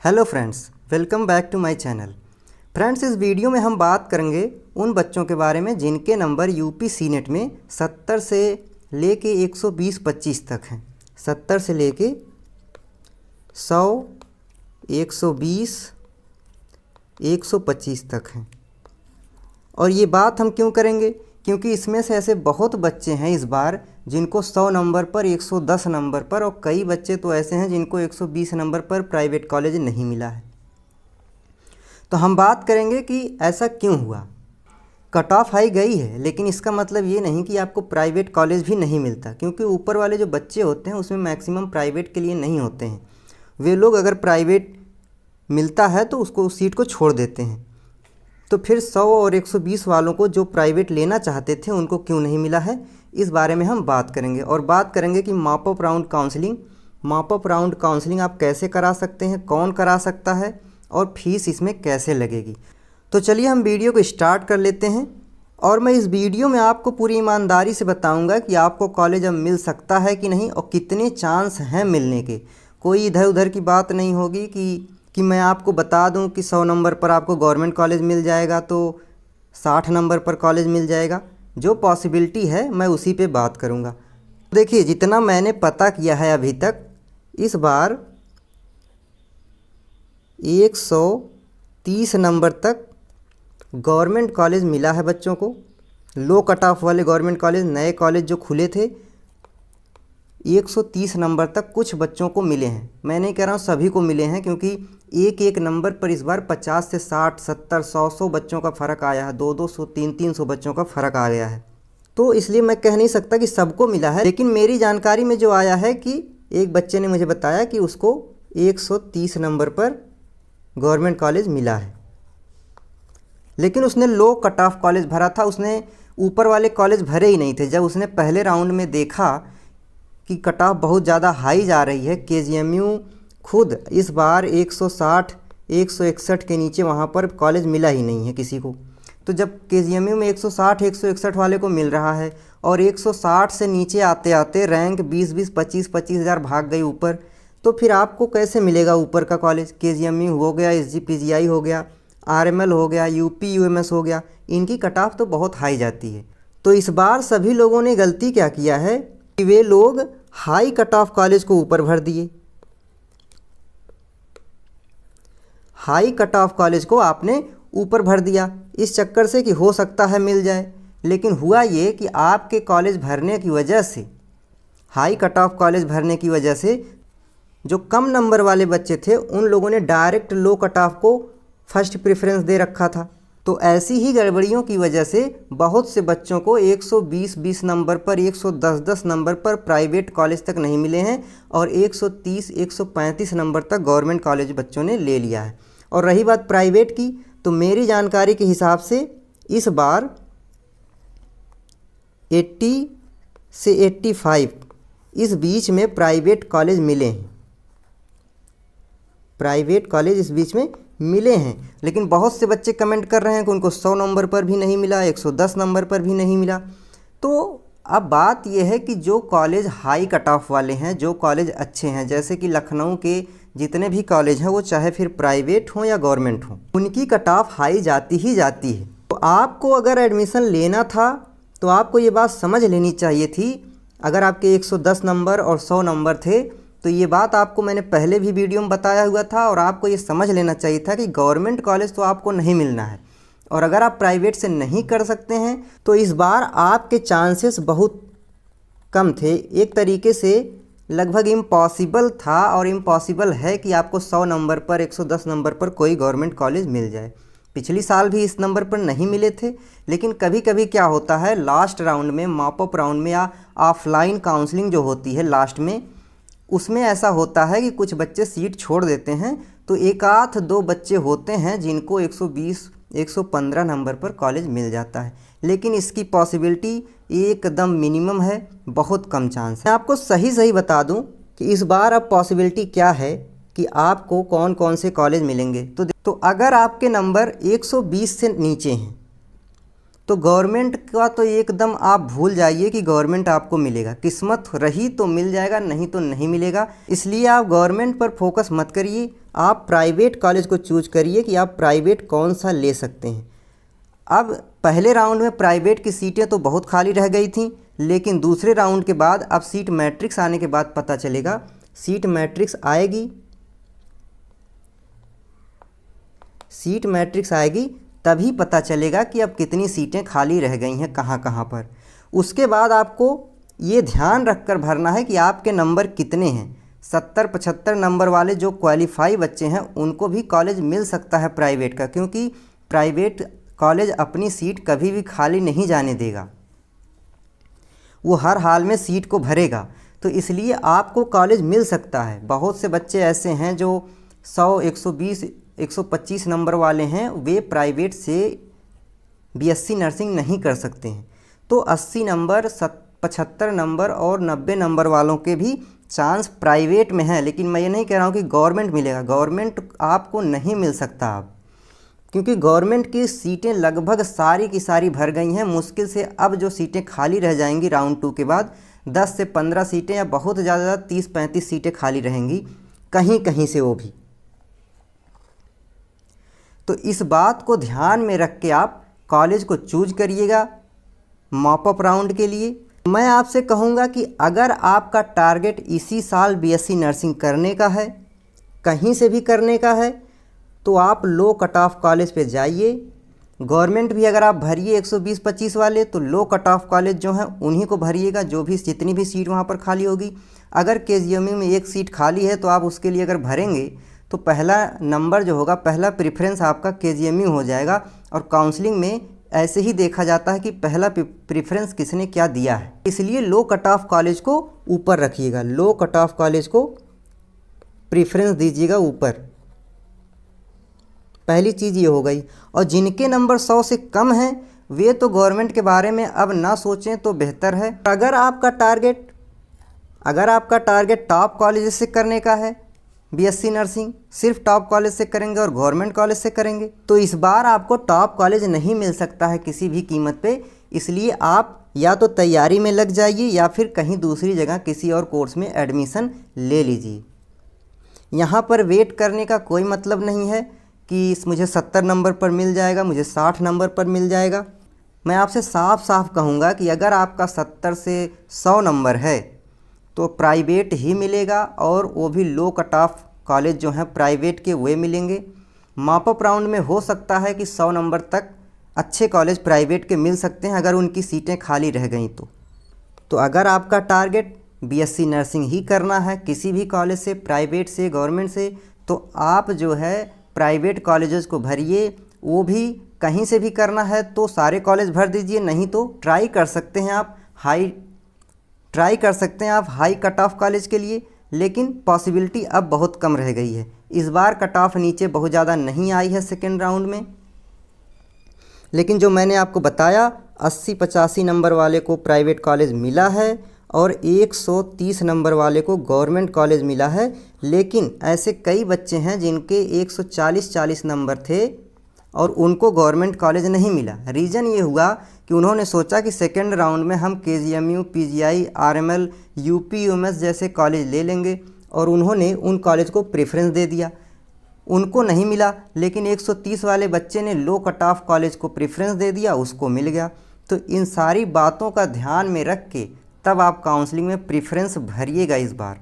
Hello friends, welcome back to my channel. Friends, इस video में हम बात करेंगे उन बच्चों के बारे में जिनके नंबर यूपी सीनेट में 70 से लेके 120-25 तक हैं। 70 से लेके 100, 120, 125 तक हैं। और ये बात हम क्यों करेंगे? क्योंकि इसमें से ऐसे बहुत बच्चे हैं इस बार जिनको 100 नंबर पर, 110 नंबर पर, और कई बच्चे तो ऐसे हैं जिनको 120 नंबर पर प्राइवेट कॉलेज नहीं मिला है। तो हम बात करेंगे कि ऐसा क्यों हुआ। कट ऑफ हाई गई है, लेकिन इसका मतलब ये नहीं कि आपको प्राइवेट कॉलेज भी नहीं मिलता, क्योंकि ऊपर वाले जो बच्चे होते हैं उसमें मैक्सिमम प्राइवेट के लिए नहीं होते हैं। वे लोग अगर प्राइवेट मिलता है तो उसको उस सीट को छोड़ देते हैं। तो फिर 100 और 120 वालों को जो प्राइवेट लेना चाहते थे उनको क्यों नहीं मिला है, इस बारे में हम बात करेंगे। और बात करेंगे कि मॉप अप राउंड काउंसलिंग आप कैसे करा सकते हैं, कौन करा सकता है, और फीस इसमें कैसे लगेगी। तो चलिए हम वीडियो को स्टार्ट कर लेते हैं। और मैं इस वीडियो में आपको पूरी ईमानदारी से बताऊंगा कि आपको कॉलेज अब मिल सकता है कि नहीं और कितने चांस हैं मिलने के। कोई इधर उधर की बात नहीं होगी कि मैं आपको बता दूं कि 100 नंबर पर आपको गवर्नमेंट कॉलेज मिल जाएगा तो 60 नंबर पर कॉलेज मिल जाएगा। जो पॉसिबिलिटी है मैं उसी पे बात करूंगा। देखिए, जितना मैंने पता किया है अभी तक, इस बार 130 नंबर तक गवर्नमेंट कॉलेज मिला है बच्चों को। लो कट ऑफ वाले गवर्नमेंट कॉलेज, नए कॉलेज जो खुले थे, 130 नंबर तक कुछ बच्चों को मिले हैं। मैं नहीं कह रहा हूँ सभी को मिले हैं, क्योंकि एक एक नंबर पर इस बार 50 से 60, 70, 100 बच्चों का फ़र्क आया है। 200, 300 बच्चों का फ़र्क आ गया है। तो इसलिए मैं कह नहीं सकता कि सबको मिला है, लेकिन मेरी जानकारी में जो आया है कि एक बच्चे ने मुझे बताया कि उसको 130 नंबर पर गवर्नमेंट कॉलेज मिला है। लेकिन उसने लो कट ऑफ कॉलेज भरा था, उसने ऊपर वाले कॉलेज भरे ही नहीं थे। जब उसने पहले राउंड में देखा कि कट ऑफ बहुत ज़्यादा हाई जा रही है, केजीएमयू खुद इस बार 160, 161 के नीचे वहाँ पर कॉलेज मिला ही नहीं है किसी को। तो जब केजीएमयू में 160, 161 वाले को मिल रहा है और 160 से नीचे आते आते रैंक 20-20, 25-25 हज़ार भाग गई ऊपर, तो फिर आपको कैसे मिलेगा ऊपर का कॉलेज? केजीएमयू हो गया, एसजीपीजीआई हो गया, आरएमएल हो गया, यूपी यूएमएस हो गया, इनकी कट ऑफ तो बहुत हाई जाती है। तो इस बार सभी लोगों ने गलती क्या किया है कि वे लोग हाई कट ऑफ कॉलेज को ऊपर भर दिए। हाई कट ऑफ कॉलेज को आपने ऊपर भर दिया इस चक्कर से कि हो सकता है मिल जाए। लेकिन हुआ ये कि आपके कॉलेज भरने की वजह से, हाई कट ऑफ कॉलेज भरने की वजह से, जो कम नंबर वाले बच्चे थे उन लोगों ने डायरेक्ट लो कट ऑफ को फर्स्ट प्रेफरेंस दे रखा था। तो ऐसी ही गड़बड़ियों की वजह से बहुत से बच्चों को 120 नंबर पर, 110 नंबर पर प्राइवेट कॉलेज तक नहीं मिले हैं और 130, 135 नंबर तक गवर्नमेंट कॉलेज बच्चों ने ले लिया है। और रही बात प्राइवेट की, तो मेरी जानकारी के हिसाब से इस बार 80 से 85 इस बीच में प्राइवेट कॉलेज मिले हैं। प्राइवेट कॉलेज इस बीच में मिले हैं। लेकिन बहुत से बच्चे कमेंट कर रहे हैं कि उनको 100 नंबर पर भी नहीं मिला, 110 नंबर पर भी नहीं मिला। तो अब बात यह है कि जो कॉलेज हाई कट ऑफ वाले हैं, जो कॉलेज अच्छे हैं, जैसे कि लखनऊ के जितने भी कॉलेज हैं, वो चाहे फिर प्राइवेट हों या गवर्नमेंट हों, उनकी कट ऑफ हाई जाती ही जाती है। तो आपको अगर एडमिशन लेना था तो आपको ये बात समझ लेनी चाहिए थी। अगर आपके 110 नंबर और 100 नंबर थे तो ये बात आपको मैंने पहले भी वीडियो में बताया हुआ था, और आपको ये समझ लेना चाहिए था कि गवर्नमेंट कॉलेज तो आपको नहीं मिलना है। और अगर आप प्राइवेट से नहीं कर सकते हैं तो इस बार आपके चांसेस बहुत कम थे। एक तरीके से लगभग इम्पॉसिबल था और इम्पॉसिबल है कि आपको 100 नंबर पर, 110 नंबर पर कोई गवर्नमेंट कॉलेज मिल जाए। पिछली साल भी इस नंबर पर नहीं मिले थे। लेकिन कभी कभी क्या होता है, लास्ट राउंड में, मॉप अप राउंड में या ऑफलाइन काउंसलिंग जो होती है लास्ट में, उसमें ऐसा होता है कि कुछ बच्चे सीट छोड़ देते हैं। तो एक आध दो बच्चे होते हैं जिनको 120, 115 नंबर पर कॉलेज मिल जाता है। लेकिन इसकी पॉसिबिलिटी एकदम मिनिमम है, बहुत कम चांस है। मैं आपको सही बता दूं कि इस बार अब पॉसिबिलिटी क्या है कि आपको कौन कौन से कॉलेज मिलेंगे। तो अगर आपके नंबर 120 से नीचे हैं तो गवर्नमेंट का तो एकदम आप भूल जाइए कि गवर्नमेंट आपको मिलेगा। किस्मत रही तो मिल जाएगा, नहीं तो नहीं मिलेगा। इसलिए आप गवर्नमेंट पर फोकस मत करिए, आप प्राइवेट कॉलेज को चूज करिए कि आप प्राइवेट कौन सा ले सकते हैं। अब पहले राउंड में प्राइवेट की सीटें तो बहुत खाली रह गई थी, लेकिन दूसरे राउंड के बाद अब सीट मैट्रिक्स आने के बाद पता चलेगा। सीट मैट्रिक्स आएगी, सीट मैट्रिक्स आएगी तभी पता चलेगा कि अब कितनी सीटें खाली रह गई हैं कहाँ कहाँ पर। उसके बाद आपको ये ध्यान रखकर भरना है कि आपके नंबर कितने हैं। 70-75 नंबर वाले जो क्वालिफाई बच्चे हैं उनको भी कॉलेज मिल सकता है प्राइवेट का, क्योंकि प्राइवेट कॉलेज अपनी सीट कभी भी खाली नहीं जाने देगा, वो हर हाल में सीट को भरेगा। तो इसलिए आपको कॉलेज मिल सकता है। बहुत से बच्चे ऐसे हैं जो 100, 120, 125 नंबर वाले हैं, वे प्राइवेट से बीएससी नर्सिंग नहीं कर सकते हैं। तो 80 नंबर, 75 नंबर और 90 नंबर वालों के भी चांस प्राइवेट में है। लेकिन मैं ये नहीं कह रहा हूँ कि गवर्नमेंट मिलेगा, गवर्नमेंट आपको नहीं मिल सकता आप, क्योंकि गवर्नमेंट की सीटें लगभग सारी की सारी भर गई हैं। मुश्किल से अब जो सीटें खाली रह जाएंगी राउंड 2 के बाद 10 से 15 सीटें या बहुत ज़्यादा 30-35 सीटें खाली रहेंगी कहीं कहीं से, वो भी। तो इस बात को ध्यान में रख के आप कॉलेज को चूज करिएगा मॉप अप राउंड के लिए। मैं आपसे कहूँगा कि अगर आपका टारगेट इसी साल बीएससी नर्सिंग करने का है, कहीं से भी करने का है, तो आप लो कट ऑफ कॉलेज पे जाइए। गवर्नमेंट भी अगर आप भरिए 120-25 वाले, तो लो कट ऑफ कॉलेज जो हैं उन्हीं को भरिएगा, जो भी जितनी भी सीट वहाँ पर खाली होगी। अगर केजीएमयू में एक सीट खाली है तो आप उसके लिए अगर भरेंगे तो पहला नंबर जो होगा, पहला प्रेफरेंस आपका केजीएमयू हो जाएगा। और काउंसलिंग में ऐसे ही देखा जाता है कि पहला प्रेफरेंस किसने क्या दिया है। इसलिए लो कट ऑफ कॉलेज को ऊपर रखिएगा, लो कट ऑफ कॉलेज को प्रेफरेंस दीजिएगा ऊपर। पहली चीज़ ये हो गई। और जिनके नंबर 100 से कम हैं वे तो गवर्नमेंट के बारे में अब ना सोचें तो बेहतर है। अगर आपका टारगेट टॉप कॉलेज से करने का है, बीएससी नर्सिंग सिर्फ टॉप कॉलेज से करेंगे और गवर्नमेंट कॉलेज से करेंगे, तो इस बार आपको टॉप कॉलेज नहीं मिल सकता है किसी भी कीमत पे। इसलिए आप या तो तैयारी में लग जाइए या फिर कहीं दूसरी जगह किसी और कोर्स में एडमिशन ले लीजिए। यहाँ पर वेट करने का कोई मतलब नहीं है कि मुझे 70 नंबर पर मिल जाएगा, मुझे 60 नंबर पर मिल जाएगा। मैं आपसे साफ साफ कहूँगा कि अगर आपका 70 से 100 नंबर है तो प्राइवेट ही मिलेगा, और वो भी लो कट ऑफ कॉलेज जो हैं प्राइवेट के वे मिलेंगे। मॉप अप राउंड में हो सकता है कि 100 नंबर तक अच्छे कॉलेज प्राइवेट के मिल सकते हैं अगर उनकी सीटें खाली रह गई तो अगर आपका टारगेट बीएससी नर्सिंग ही करना है किसी भी कॉलेज से, प्राइवेट से, गवर्नमेंट से, तो आप जो है प्राइवेट कॉलेजेस को भरिए। वो भी कहीं से भी करना है तो सारे कॉलेज भर दीजिए, नहीं तो ट्राई कर सकते हैं आप हाई कट ऑफ कॉलेज के लिए। लेकिन पॉसिबिलिटी अब बहुत कम रह गई है। इस बार कट ऑफ नीचे बहुत ज़्यादा नहीं आई है सेकेंड राउंड में, लेकिन जो मैंने आपको बताया 80-85 नंबर वाले को प्राइवेट कॉलेज मिला है और 130 नंबर वाले को गवर्नमेंट कॉलेज मिला है। लेकिन ऐसे कई बच्चे हैं जिनके 140 नंबर थे और उनको गवर्नमेंट कॉलेज नहीं मिला। रीज़न ये हुआ कि उन्होंने सोचा कि सेकेंड राउंड में हम केजीएमयू, पीजीआई, आरएमएल, यूपीयूएमएस जैसे कॉलेज ले लेंगे, और उन्होंने उन कॉलेज को प्रेफरेंस दे दिया। उनको नहीं मिला, लेकिन 130 वाले बच्चे ने लो कट ऑफ कॉलेज को प्रेफरेंस दे दिया, उसको मिल गया। तो इन सारी बातों का ध्यान में रख के तब आप काउंसलिंग में प्रेफरेंस भरिएगा इस बार।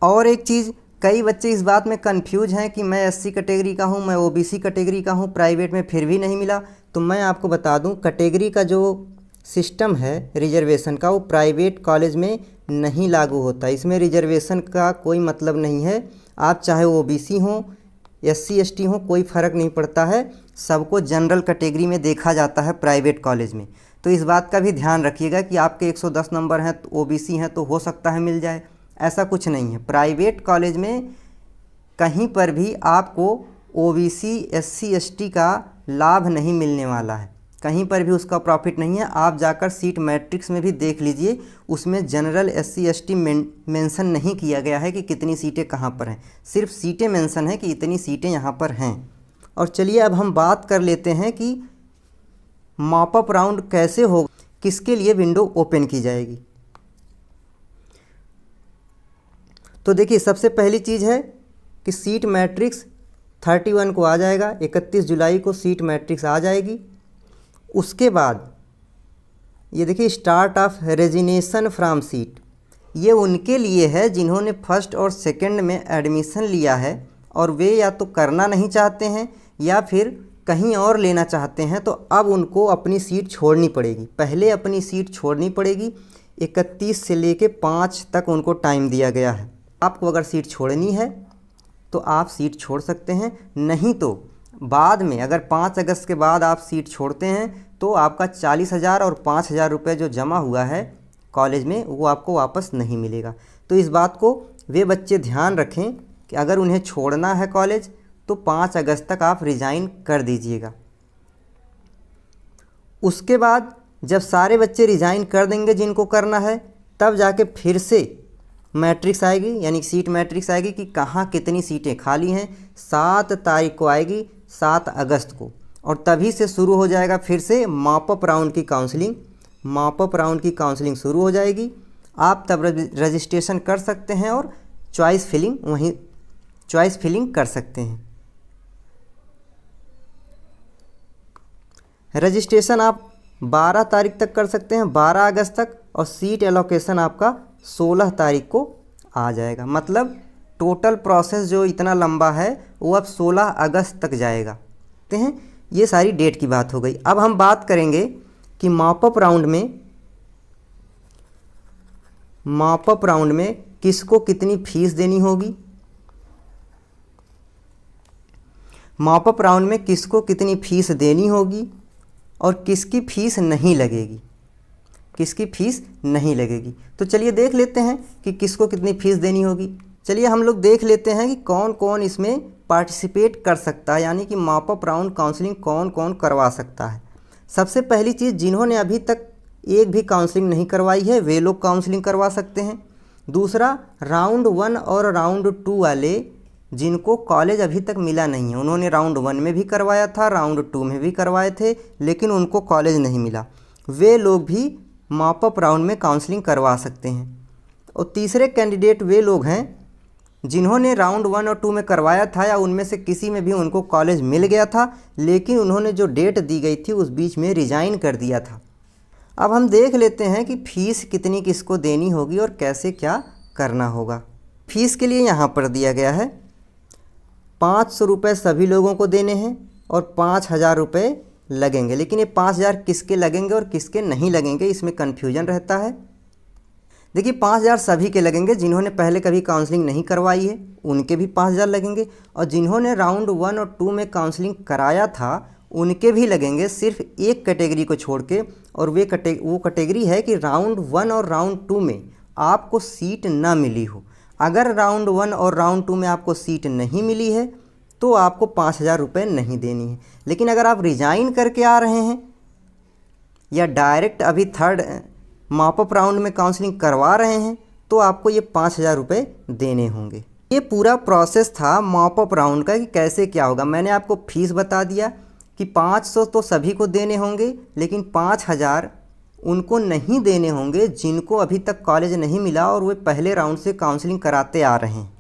और एक चीज़, कई बच्चे इस बात में कंफ्यूज हैं कि मैं एससी कैटेगरी का हूं, मैं ओबीसी कैटेगरी का हूं, प्राइवेट में फिर भी नहीं मिला। तो मैं आपको बता दूं, कैटेगरी का जो सिस्टम है रिजर्वेशन का, वो प्राइवेट कॉलेज में नहीं लागू होता। इसमें रिजर्वेशन का कोई मतलब नहीं है। आप चाहे ओबीसी हों, एससी एसटी हों, कोई फ़र्क नहीं पड़ता है, सबको जनरल कैटेगरी में देखा जाता है प्राइवेट कॉलेज में। तो इस बात का भी ध्यान रखिएगा कि आपके 110 नंबर हैं तो ओबीसी हैं तो हो सकता है मिल जाए, ऐसा कुछ नहीं है। प्राइवेट कॉलेज में कहीं पर भी आपको ओबीसी, एससी, एसटी का लाभ नहीं मिलने वाला है, कहीं पर भी उसका प्रॉफिट नहीं है। आप जाकर सीट मैट्रिक्स में भी देख लीजिए, उसमें जनरल, एससी, एसटी मेंशन नहीं किया गया है कि कितनी सीटें कहाँ पर हैं, सिर्फ सीटें मेंशन है कि इतनी सीटें यहाँ पर हैं। और चलिए अब हम बात कर लेते हैं कि मॉप अप राउंड कैसे होगा, किसके लिए विंडो ओपन की जाएगी। तो देखिए, सबसे पहली चीज़ है कि सीट मैट्रिक्स 31 को आ जाएगा, 31 जुलाई को सीट मैट्रिक्स आ जाएगी। उसके बाद ये देखिए start of resignation from seat, ये उनके लिए है जिन्होंने फर्स्ट और सेकंड में एडमिशन लिया है और वे या तो करना नहीं चाहते हैं या फिर कहीं और लेना चाहते हैं, तो अब उनको अपनी सीट छोड़नी पड़ेगी। पहले अपनी सीट छोड़नी पड़ेगी, 31 से लेके 5 तक उनको टाइम दिया गया है। आपको अगर सीट छोड़नी है तो आप सीट छोड़ सकते हैं, नहीं तो बाद में अगर 5 अगस्त के बाद आप सीट छोड़ते हैं तो आपका 40,000 और 5,000 रुपये जो जमा हुआ है कॉलेज में वो आपको वापस नहीं मिलेगा। तो इस बात को वे बच्चे ध्यान रखें कि अगर उन्हें छोड़ना है कॉलेज तो 5 अगस्त तक आप रिज़ाइन कर दीजिएगा। उसके बाद जब सारे बच्चे रिज़ाइन कर देंगे जिनको करना है, तब जाके फिर से मैट्रिक्स आएगी, यानी सीट मैट्रिक्स आएगी कि कहाँ कितनी सीटें खाली हैं। 7 तारीख को आएगी, 7 अगस्त को, और तभी से शुरू हो जाएगा फिर से मॉपअप राउंड की काउंसलिंग। मॉपअप राउंड की काउंसलिंग शुरू हो जाएगी। आप तब रजिस्ट्रेशन कर सकते हैं और चॉइस फिलिंग कर सकते हैं। रजिस्ट्रेशन आप 12 तारीख तक कर सकते हैं, 12 अगस्त तक, और सीट एलोकेशन आपका 16 तारीख को आ जाएगा। मतलब टोटल प्रोसेस जो इतना लंबा है वो अब 16 अगस्त तक जाएगा। देखते हैं, ये सारी डेट की बात हो गई। अब हम बात करेंगे कि मॉपअप राउंड में किसको कितनी फीस देनी होगी। मॉपअप राउंड में किसको कितनी फीस देनी होगी और किसकी फ़ीस नहीं लगेगी, तो चलिए देख लेते हैं कि किसको कितनी फ़ीस देनी होगी। चलिए हम लोग देख लेते हैं कि कौन कौन इसमें पार्टिसिपेट कर सकता है, यानी कि मॉपअप राउंड काउंसलिंग कौन कौन करवा सकता है। सबसे पहली चीज़, जिन्होंने अभी तक एक भी काउंसलिंग नहीं करवाई है वे लोग काउंसलिंग करवा सकते हैं। दूसरा, राउंड 1 और राउंड 2 वाले जिनको कॉलेज अभी तक मिला नहीं है, उन्होंने राउंड 1 में भी करवाया था, राउंड 2 में भी करवाए थे, लेकिन उनको कॉलेज नहीं मिला, वे लोग भी मॉपअप राउंड में काउंसलिंग करवा सकते हैं। और तीसरे कैंडिडेट वे लोग हैं जिन्होंने राउंड 1 और 2 में करवाया था या उनमें से किसी में भी उनको कॉलेज मिल गया था, लेकिन उन्होंने जो डेट दी गई थी उस बीच में रिज़ाइन कर दिया था। अब हम देख लेते हैं कि फ़ीस कितनी किसको देनी होगी और कैसे क्या करना होगा। फ़ीस के लिए यहाँ पर दिया गया है 500 रुपये सभी लोगों को देने हैं और 5,000 रुपये लगेंगे। लेकिन ये 5,000 किसके लगेंगे और किसके नहीं लगेंगे, इसमें कन्फ्यूजन रहता है। देखिए 5,000 सभी के लगेंगे, जिन्होंने पहले कभी काउंसलिंग नहीं करवाई है उनके भी 5,000 लगेंगे, और जिन्होंने राउंड 1 और 2 में काउंसलिंग कराया था उनके भी लगेंगे, सिर्फ एक कैटेगरी को छोड़ के, और वो कैटेगरी है कि राउंड 1 और राउंड 2 में आपको सीट ना मिली हो। अगर राउंड 1 और राउंड 2 में आपको सीट नहीं मिली है तो आपको 5,000 रुपये नहीं देनी है। लेकिन अगर आप रिज़ाइन करके आ रहे हैं या डायरेक्ट अभी थर्ड मॉपअप राउंड में काउंसलिंग करवा रहे हैं तो आपको ये 5,000 रुपये देने होंगे। ये पूरा प्रोसेस था मॉपअप राउंड का कि कैसे क्या होगा। मैंने आपको फ़ीस बता दिया कि 500 तो सभी को देने होंगे, लेकिन 5,000 उनको नहीं देने होंगे जिनको अभी तक कॉलेज नहीं मिला और वे पहले राउंड से काउंसलिंग कराते आ रहे हैं,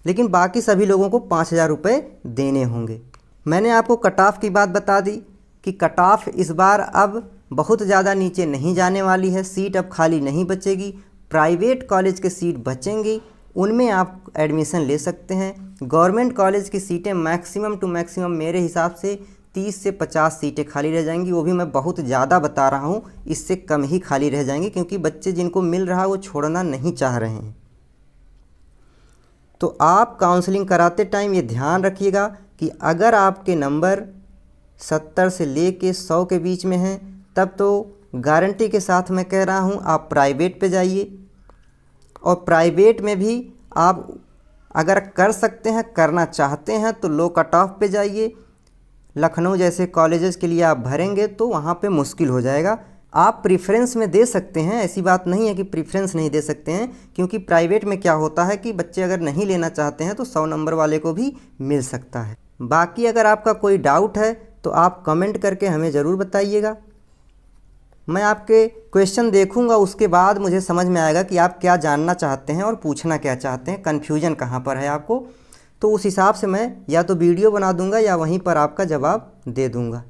लेकिन बाकी सभी लोगों को 5,000 रुपये देने होंगे। मैंने आपको कट ऑफ की बात बता दी कि कट ऑफ इस बार अब बहुत ज़्यादा नीचे नहीं जाने वाली है, सीट अब खाली नहीं बचेगी, प्राइवेट कॉलेज के सीट बचेंगी, उनमें आप एडमिशन ले सकते हैं। गवर्नमेंट कॉलेज की सीटें मैक्सिमम टू मैक्सिमम मेरे हिसाब से 30 से 50 सीटें खाली रह जाएंगी, वो भी मैं बहुत ज़्यादा बता रहा हूँ, इससे कम ही खाली रह जाएंगी, क्योंकि बच्चे जिनको मिल रहा है वो छोड़ना नहीं चाह रहे हैं। तो आप काउंसलिंग कराते टाइम ये ध्यान रखिएगा कि अगर आपके नंबर 70 से लेके 100 के बीच में हैं तब तो गारंटी के साथ मैं कह रहा हूँ आप प्राइवेट पे जाइए, और प्राइवेट में भी आप अगर कर सकते हैं, करना चाहते हैं तो लो कट ऑफ पे जाइए। लखनऊ जैसे कॉलेजेस के लिए आप भरेंगे तो वहाँ पे मुश्किल हो जाएगा। आप प्रेफरेंस में दे सकते हैं, ऐसी बात नहीं है कि प्रेफरेंस नहीं दे सकते हैं, क्योंकि प्राइवेट में क्या होता है कि बच्चे अगर नहीं लेना चाहते हैं तो 100 नंबर वाले को भी मिल सकता है। बाकी अगर आपका कोई डाउट है तो आप कमेंट करके हमें ज़रूर बताइएगा, मैं आपके क्वेश्चन देखूंगा, उसके बाद मुझे समझ में आएगा कि आप क्या जानना चाहते हैं और पूछना क्या चाहते हैं, कन्फ्यूजन कहाँ पर है आपको। तो उस हिसाब से मैं या तो वीडियो बना दूंगा या वहीं पर आपका जवाब दे दूंगा।